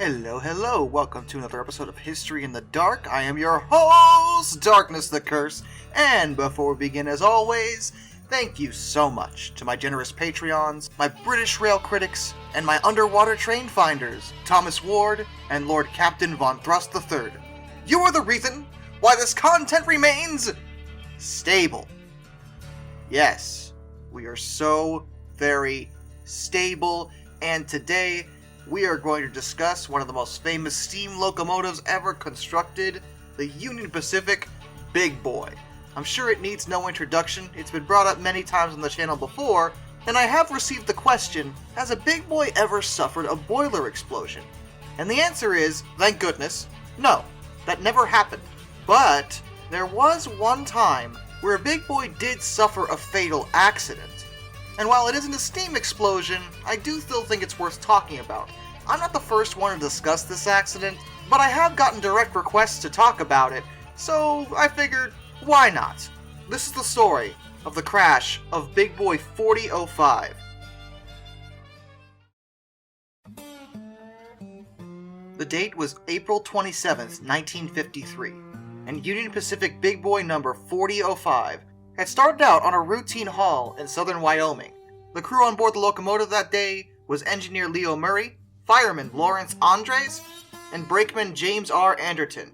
Hello, hello, welcome to another episode of History in the Dark. I am your host, Darkness the Curse, and before we begin, as always, thank you so much to my generous Patreons, my British rail critics, and my underwater train finders, Thomas Ward and Lord Captain Von Thrust III. You are the reason why this content remains stable. Yes, we are so very stable, and today we are going to discuss one of the most famous steam locomotives ever constructed, the Union Pacific Big Boy. I'm sure it needs no introduction, it's been brought up many times on the channel before, and I have received the question, has a Big Boy ever suffered a boiler explosion? And the answer is, thank goodness, no, that never happened. But there was one time where a Big Boy did suffer a fatal accident. And while it isn't a steam explosion, I do still think it's worth talking about. I'm not the first one to discuss this accident, but I have gotten direct requests to talk about it, so I figured, why not? This is the story of the crash of Big Boy 4005. The date was April 27th, 1953, and Union Pacific Big Boy number 4005 had started out on a routine haul in southern Wyoming. The crew on board the locomotive that day was engineer Leo Murray, fireman Lawrence Andres, and brakeman James R. Anderton.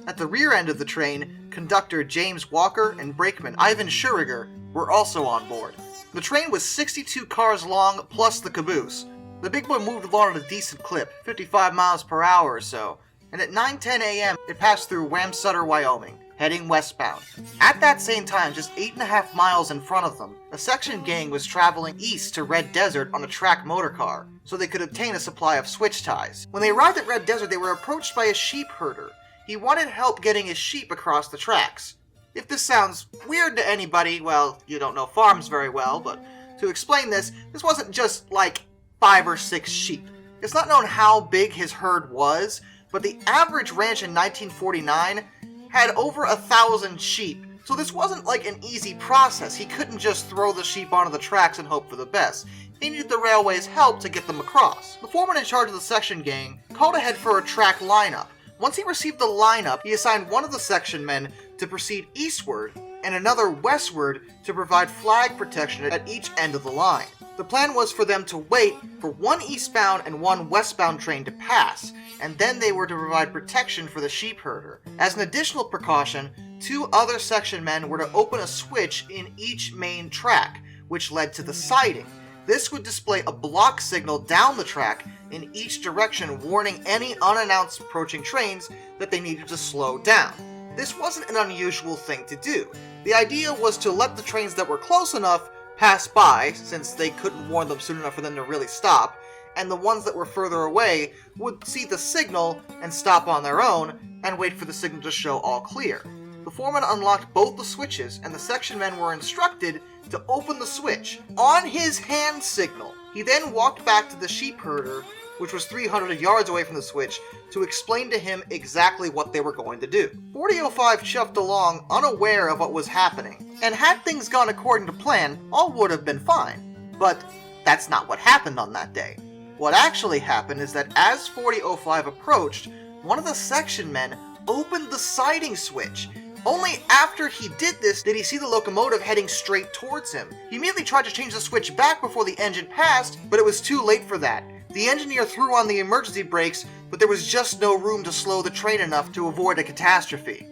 At the rear end of the train, conductor James Walker and brakeman Ivan Schuriger were also on board. The train was 62 cars long plus the caboose. The Big Boy moved along at a decent clip, 55 miles per hour or so, and at 9:10 a.m. it passed through Wamsutter, Wyoming, heading westbound. At that same time, just 8.5 miles in front of them, a section gang was traveling east to Red Desert on a track motor car, so they could obtain a supply of switch ties. When they arrived at Red Desert, they were approached by a sheep herder. He wanted help getting his sheep across the tracks. If this sounds weird to anybody, well, you don't know farms very well, but to explain this wasn't just like 5 or 6 sheep. It's not known how big his herd was, but the average ranch in 1949 had over 1,000 sheep, so this wasn't like an easy process. He couldn't just throw the sheep onto the tracks and hope for the best. He needed the railway's help to get them across. The foreman in charge of the section gang called ahead for a track lineup. Once he received the lineup, he assigned one of the section men to proceed eastward and another westward to provide flag protection at each end of the line. The plan was for them to wait for one eastbound and one westbound train to pass, and then they were to provide protection for the sheep herder. As an additional precaution, 2 other section men were to open a switch in each main track, which led to the siding. This would display a block signal down the track in each direction, warning any unannounced approaching trains that they needed to slow down. This wasn't an unusual thing to do. The idea was to let the trains that were close enough pass by, since they couldn't warn them soon enough for them to really stop, and the ones that were further away would see the signal and stop on their own and wait for the signal to show all clear. The foreman unlocked both the switches, and the section men were instructed to open the switch on his hand signal. He then walked back to the sheep herder, which was 300 yards away from the switch, to explain to him exactly what they were going to do. 4005 chuffed along, unaware of what was happening, and had things gone according to plan, all would have been fine. But that's not what happened on that day. What actually happened is that as 4005 approached, one of the section men opened the siding switch. Only after he did this did he see the locomotive heading straight towards him. He immediately tried to change the switch back before the engine passed, but it was too late for that. The engineer threw on the emergency brakes, but there was just no room to slow the train enough to avoid a catastrophe.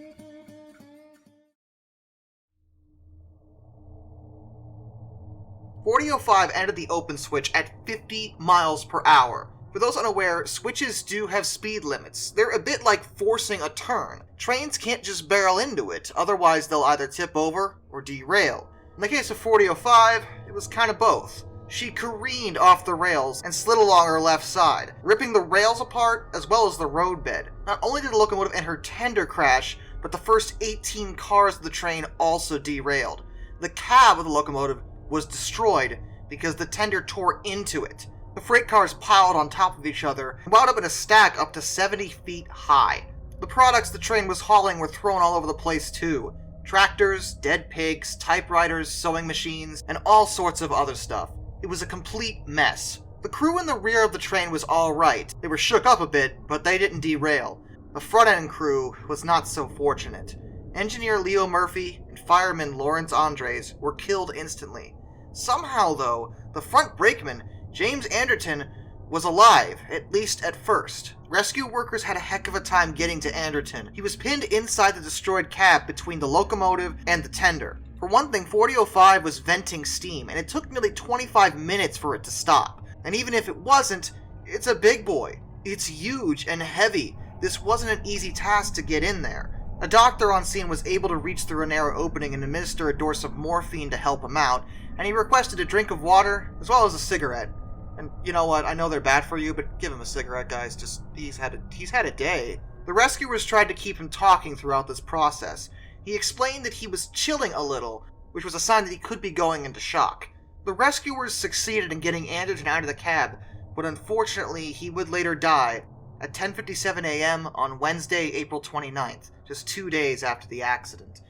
.4005 entered the open switch at 50 miles per hour. For those unaware, switches do have speed limits. They're a bit like forcing a turn. Trains can't just barrel into it, otherwise they'll either tip over or derail. In the case of 4005, it was kind of both. She careened off the rails and slid along her left side, ripping the rails apart as well as the roadbed. Not only did the locomotive and her tender crash, but the first 18 cars of the train also derailed. The cab of the locomotive was destroyed because the tender tore into it. The freight cars piled on top of each other and wound up in a stack up to 70 feet high. The products the train was hauling were thrown all over the place too. Tractors, dead pigs, typewriters, sewing machines, and all sorts of other stuff. It was a complete mess. The crew in the rear of the train was alright. They were shook up a bit, but they didn't derail. The front-end crew was not so fortunate. Engineer Leo Murphy and fireman Lawrence Andres were killed instantly. Somehow, though, the front brakeman, James Anderton, was alive, at least at first. Rescue workers had a heck of a time getting to Anderton. He was pinned inside the destroyed cab between the locomotive and the tender. For one thing, 4005 was venting steam, and it took nearly 25 minutes for it to stop. And even if it wasn't, it's a big boy. It's huge and heavy. This wasn't an easy task to get in there. A doctor on scene was able to reach through a narrow opening and administer a dose of morphine to help him out, and he requested a drink of water as well as a cigarette. And you know what, I know they're bad for you, but give him a cigarette, guys. Just, he's had a day. The rescuers tried to keep him talking throughout this process. He explained that he was chilling a little, which was a sign that he could be going into shock. The rescuers succeeded in getting Anderton out of the cab, but unfortunately he would later die at 10:57 a.m. on Wednesday, April 29th, just 2 days after the accident.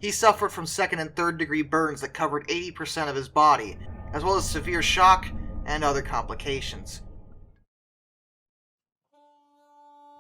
He suffered from second and third degree burns that covered 80% of his body, as well as severe shock and other complications.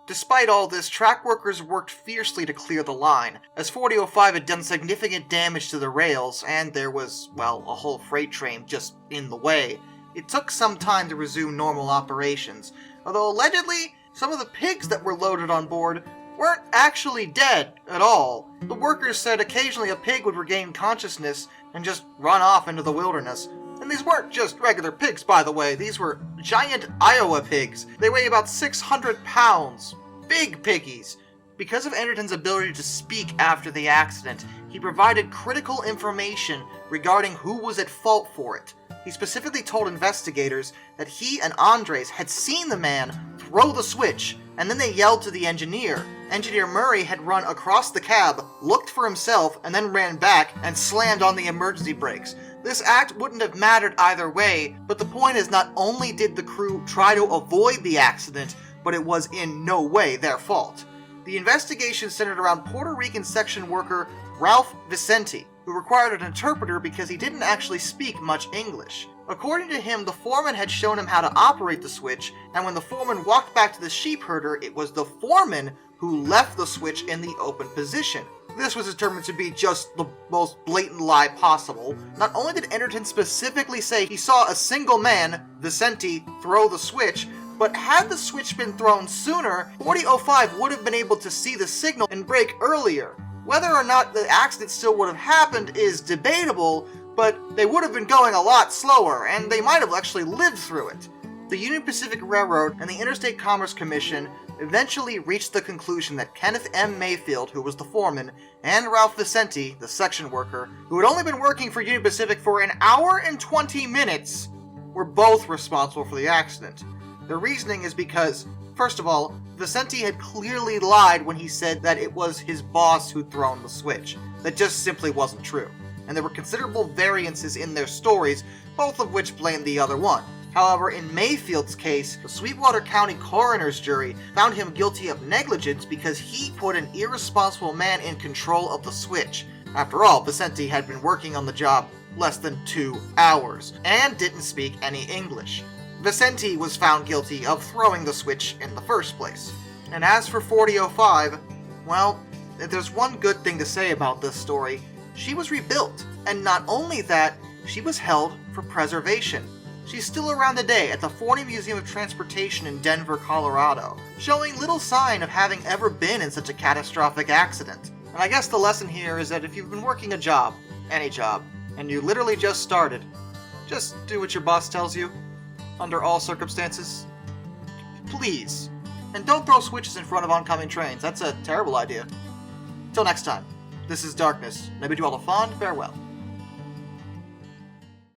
Despite all this, track workers worked fiercely to clear the line, as 4005 had done significant damage to the rails, and there was, well, a whole freight train just in the way. It took some time to resume normal operations, although allegedly, some of the pigs that were loaded on board weren't actually dead at all. The workers said occasionally a pig would regain consciousness and just run off into the wilderness. And these weren't just regular pigs, by the way. These were giant Iowa pigs. They weigh about 600 pounds. Big piggies. Because of Anderton's ability to speak after the accident, he provided critical information regarding who was at fault for it. He specifically told investigators that he and Andres had seen the man throw the switch, and then they yelled to the engineer. Engineer Murray had run across the cab, looked for himself, and then ran back and slammed on the emergency brakes. This act wouldn't have mattered either way, but the point is not only did the crew try to avoid the accident, but it was in no way their fault. The investigation centered around Puerto Rican section worker Ralph Vicente, who required an interpreter because he didn't actually speak much English. According to him, the foreman had shown him how to operate the switch, and when the foreman walked back to the sheep herder, it was the foreman who left the switch in the open position. This was determined to be just the most blatant lie possible. Not only did Anderton specifically say he saw a single man, Vicente, throw the switch, but had the switch been thrown sooner, 4005 would have been able to see the signal and brake earlier. Whether or not the accident still would have happened is debatable, but they would have been going a lot slower, and they might have actually lived through it. The Union Pacific Railroad and the Interstate Commerce Commission eventually reached the conclusion that Kenneth M. Mayfield, who was the foreman, and Ralph Vicente, the section worker, who had only been working for Union Pacific for an hour and 20 minutes, were both responsible for the accident. The reasoning is because, first of all, Vicente had clearly lied when he said that it was his boss who'd thrown the switch. That just simply wasn't true. And there were considerable variances in their stories, both of which blamed the other one. However, in Mayfield's case, the Sweetwater County coroner's jury found him guilty of negligence because he put an irresponsible man in control of the switch. After all, Vicente had been working on the job less than 2 hours, and didn't speak any English. Vicente was found guilty of throwing the switch in the first place. And as for 4005, well, if there's one good thing to say about this story, she was rebuilt. And not only that, she was held for preservation. She's still around today at the Forney Museum of Transportation in Denver, Colorado, showing little sign of having ever been in such a catastrophic accident. And I guess the lesson here is that if you've been working a job, any job, and you literally just started, just do what your boss tells you. Under all circumstances, please. And don't throw switches in front of oncoming trains. That's a terrible idea. Till next time, this is Darkness, and I bid you all a fond farewell.